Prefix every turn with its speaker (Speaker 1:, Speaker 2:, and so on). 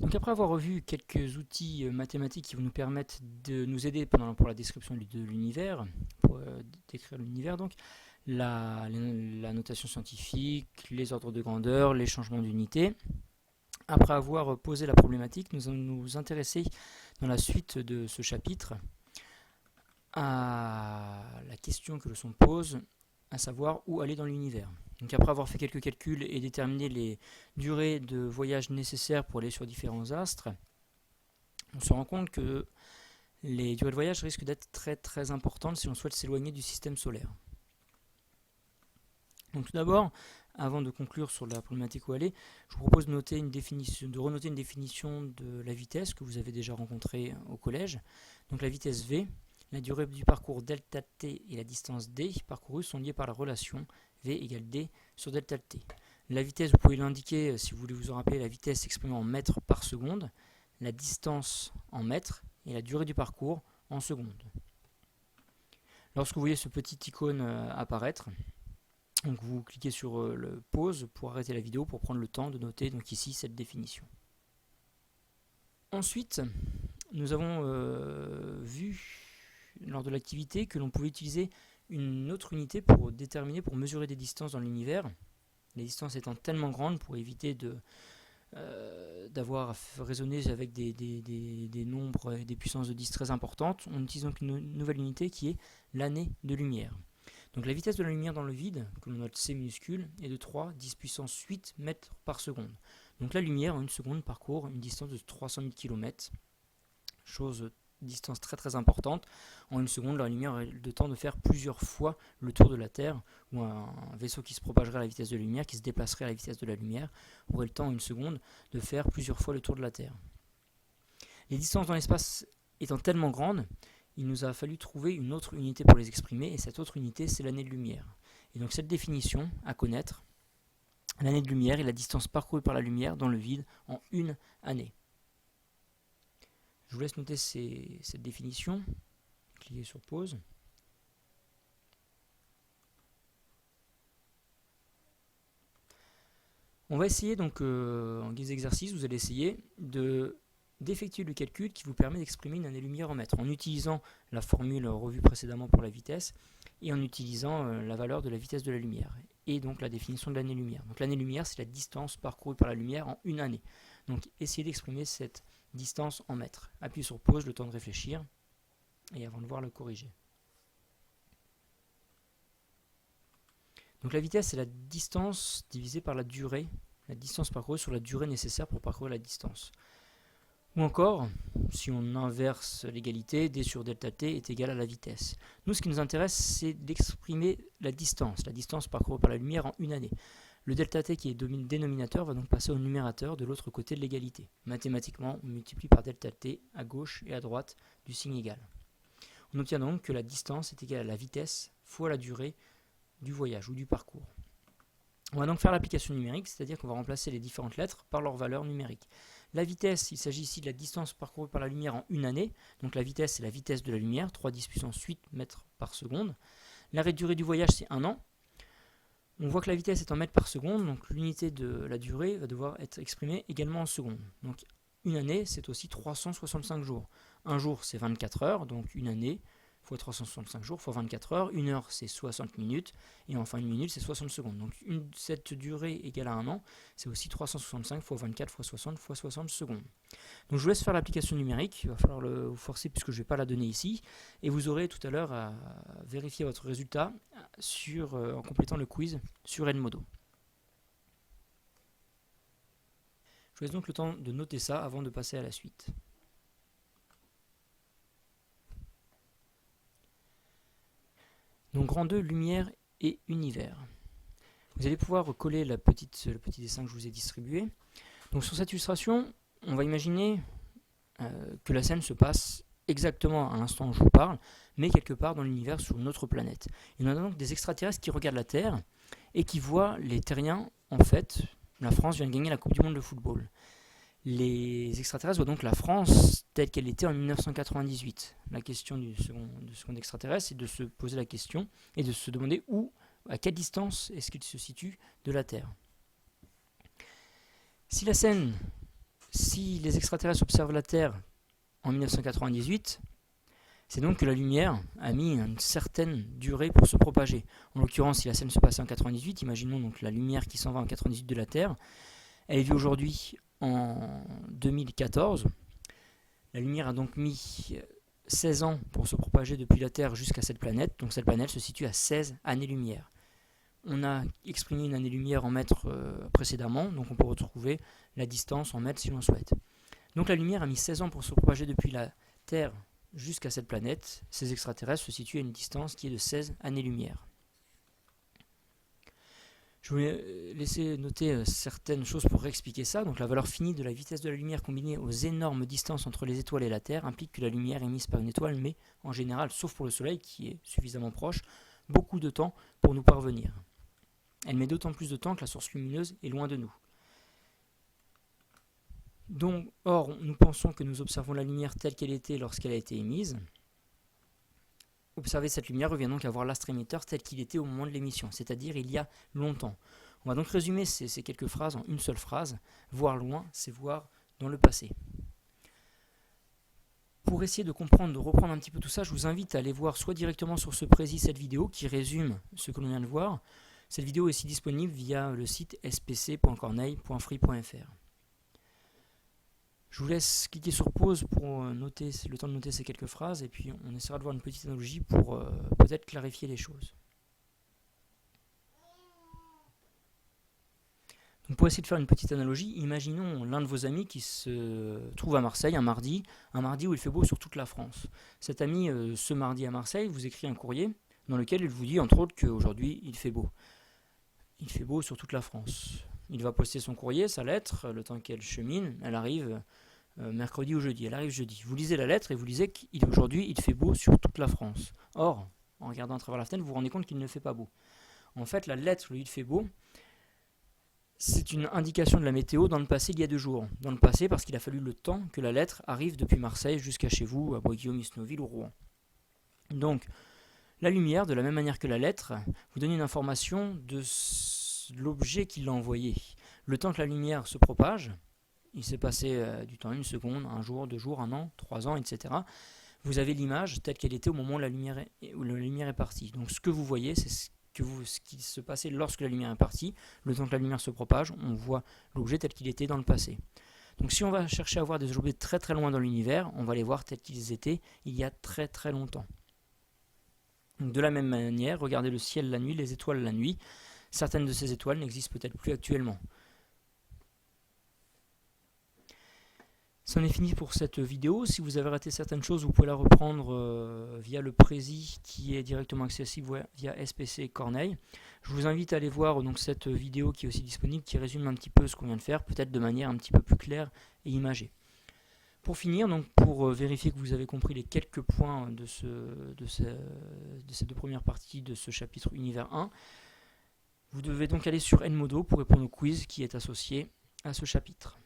Speaker 1: Donc après avoir revu quelques outils mathématiques qui vont nous permettre de nous aider pour la description de l'univers, pour décrire l'univers donc, la notation scientifique, les ordres de grandeur, les changements d'unité. Après avoir posé la problématique, nous allons nous intéresser dans la suite de ce chapitre à la question que le son pose, à savoir où aller dans l'univers. Donc après avoir fait quelques calculs et déterminé les durées de voyage nécessaires pour aller sur différents astres, on se rend compte que les durées de voyage risquent d'être très très importantes si on souhaite s'éloigner du système solaire. Donc tout d'abord, avant de conclure sur la problématique où aller, je vous propose de renoter une définition de la vitesse que vous avez déjà rencontrée au collège. Donc la vitesse v, la durée du parcours delta t et la distance d parcourue sont liées par la relation v égale d sur delta t. La vitesse, vous pouvez l'indiquer si vous voulez vous en rappeler, la vitesse s'exprime en mètres par seconde, la distance en mètres et la durée du parcours en secondes. Lorsque vous voyez ce petit icône apparaître, donc vous cliquez sur le pause pour arrêter la vidéo pour prendre le temps de noter donc ici cette définition. Ensuite, nous avons vu lors de l'activité que l'on pouvait utiliser une autre unité pour mesurer des distances dans l'univers. Les distances étant tellement grandes pour éviter d'avoir à raisonner avec des nombres et des puissances de 10 très importantes, on utilise donc une nouvelle unité qui est l'année de lumière. Donc la vitesse de la lumière dans le vide, que l'on note c minuscule, est de 3 10 puissance 8 mètres par seconde. Donc la lumière en une seconde parcourt une distance de 300 000 km, distance très très importante. En une seconde, la lumière a le temps de faire plusieurs fois le tour de la Terre, ou un vaisseau qui se propagerait à la vitesse de la lumière, qui se déplacerait à la vitesse de la lumière, aurait le temps en une seconde de faire plusieurs fois le tour de la Terre. Les distances dans l'espace étant tellement grandes, il nous a fallu trouver une autre unité pour les exprimer, et cette autre unité, c'est l'année de lumière. Et donc cette définition à connaître, l'année de lumière est la distance parcourue par la lumière dans le vide en une année. Je vous laisse noter cette définition. Cliquez sur pause. On va essayer donc en guise d'exercice, vous allez essayer d'effectuer le calcul qui vous permet d'exprimer une année-lumière en mètres en utilisant la formule revue précédemment pour la vitesse et en utilisant la valeur de la vitesse de la lumière et donc la définition de l'année-lumière. Donc l'année-lumière, c'est la distance parcourue par la lumière en une année. Donc essayez d'exprimer cette distance en mètres. Appuyez sur pause, le temps de réfléchir et avant de voir le corriger. Donc la vitesse, c'est la distance divisée par la durée, la distance parcourue sur la durée nécessaire pour parcourir la distance. Ou encore, si on inverse l'égalité, d sur delta t est égal à la vitesse. Nous, ce qui nous intéresse, c'est d'exprimer la distance parcourue par la lumière en une année. Le delta t qui est dénominateur va donc passer au numérateur de l'autre côté de l'égalité. Mathématiquement, on multiplie par delta t à gauche et à droite du signe égal. On obtient donc que la distance est égale à la vitesse fois la durée du voyage ou du parcours. On va donc faire l'application numérique, c'est-à-dire qu'on va remplacer les différentes lettres par leur valeur numérique. La vitesse, il s'agit ici de la distance parcourue par la lumière en une année. Donc la vitesse, c'est la vitesse de la lumière, 3 10 puissance 8 mètres par seconde. La durée du voyage, c'est 1 an. On voit que la vitesse est en mètres par seconde, donc l'unité de la durée va devoir être exprimée également en secondes. Donc une année, c'est aussi 365 jours. Un jour, c'est 24 heures, donc une année fois 365 jours fois 24 heures. Une heure, c'est 60 minutes. Et enfin, une minute, c'est 60 secondes. Donc cette durée égale à un an, c'est aussi 365 fois 24 fois 60 fois 60 secondes. Donc je vous laisse faire l'application numérique. Il va falloir vous forcer puisque je ne vais pas la donner ici. Et vous aurez tout à l'heure à vérifier votre résultat en complétant le quiz sur Edmodo. Je vous laisse donc le temps de noter ça avant de passer à la suite. Donc grand 2, lumière et univers. Vous allez pouvoir coller le petit dessin que je vous ai distribué. Donc sur cette illustration, on va imaginer que la scène se passe exactement à l'instant où je vous parle, mais quelque part dans l'univers sur une autre planète. Il y en a donc des extraterrestres qui regardent la Terre et qui voient les terriens, en fait, la France vient de gagner la Coupe du Monde de football. Les extraterrestres voient donc la France telle qu'elle était en 1998. La question du second extraterrestre, c'est de se poser la question et de se demander à quelle distance est-ce qu'il se situe de la Terre. Si la scène si les extraterrestres observent la Terre en 1998, c'est donc que la lumière a mis une certaine durée pour se propager. En l'occurrence, si la scène se passait en 98, imaginons donc la lumière qui s'en va en 98 de la Terre, elle est vue aujourd'hui en 2014. La lumière a donc mis 16 ans pour se propager depuis la Terre jusqu'à cette planète. Donc cette planète se situe à 16 années-lumière. On a exprimé une année-lumière en mètres précédemment, donc on peut retrouver la distance en mètres si l'on souhaite. Donc la lumière a mis 16 ans pour se propager depuis la Terre jusqu'à cette planète. Ces extraterrestres se situent à une distance qui est de 16 années-lumière. Je voulais laisser noter certaines choses pour expliquer ça. Donc la valeur finie de la vitesse de la lumière combinée aux énormes distances entre les étoiles et la Terre implique que la lumière émise par une étoile met, en général, sauf pour le Soleil qui est suffisamment proche, beaucoup de temps pour nous parvenir. Elle met d'autant plus de temps que la source lumineuse est loin de nous. Donc, or, nous pensons que nous observons la lumière telle qu'elle était lorsqu'elle a été émise. Observer cette lumière revient donc à voir l'astre émetteur tel qu'il était au moment de l'émission, c'est-à-dire il y a longtemps. On va donc résumer ces quelques phrases en une seule phrase. Voir loin, c'est voir dans le passé. Pour essayer de comprendre, de reprendre un petit peu tout ça, je vous invite à aller voir soit directement sur ce précis cette vidéo qui résume ce que l'on vient de voir. Cette vidéo est aussi disponible via le site spc.corneille.free.fr. Je vous laisse cliquer sur pause pour noter le temps de noter ces quelques phrases et puis on essaiera de voir une petite analogie pour peut-être clarifier les choses. Donc pour essayer de faire une petite analogie, imaginons l'un de vos amis qui se trouve à Marseille un mardi où il fait beau sur toute la France. Cet ami, ce mardi à Marseille, vous écrit un courrier dans lequel il vous dit entre autres qu'aujourd'hui il fait beau. Il fait beau sur toute la France. Il va poster son courrier, sa lettre, le temps qu'elle chemine, elle arrive mercredi ou jeudi, elle arrive jeudi. Vous lisez la lettre et vous lisez qu'aujourd'hui il fait beau sur toute la France. Or, en regardant à travers la fenêtre, vous vous rendez compte qu'il ne fait pas beau. En fait, la lettre, le il fait beau, c'est une indication de la météo dans le passé il y a 2 jours. Dans le passé, parce qu'il a fallu le temps que la lettre arrive depuis Marseille jusqu'à chez vous, à Bois-Guillaume, Isnoville ou Rouen. Donc, la lumière, de la même manière que la lettre, vous donne une information de l'objet qui l'a envoyé. Le temps que la lumière se propage, il s'est passé du temps, 1 seconde, 1 jour, 2 jours, 1 an, 3 ans, etc. Vous avez l'image telle qu'elle était au moment où la lumière est partie. Donc ce que vous voyez, c'est ce qui se passait lorsque la lumière est partie. Le temps que la lumière se propage, on voit l'objet tel qu'il était dans le passé. Donc si on va chercher à voir des objets très très loin dans l'univers, on va les voir tels qu'ils étaient il y a très très longtemps. Donc, de la même manière, regardez le ciel la nuit, les étoiles la nuit. Certaines de ces étoiles n'existent peut-être plus actuellement. C'en est fini pour cette vidéo. Si vous avez raté certaines choses, vous pouvez la reprendre via le précis qui est directement accessible via SPC Corneille. Je vous invite à aller voir donc, cette vidéo qui est aussi disponible, qui résume un petit peu ce qu'on vient de faire, peut-être de manière un petit peu plus claire et imagée. Pour finir, donc, pour vérifier que vous avez compris les quelques points de ces 2 premières parties de ce chapitre Univers 1, vous devez donc aller sur Enmodo pour répondre au quiz qui est associé à ce chapitre.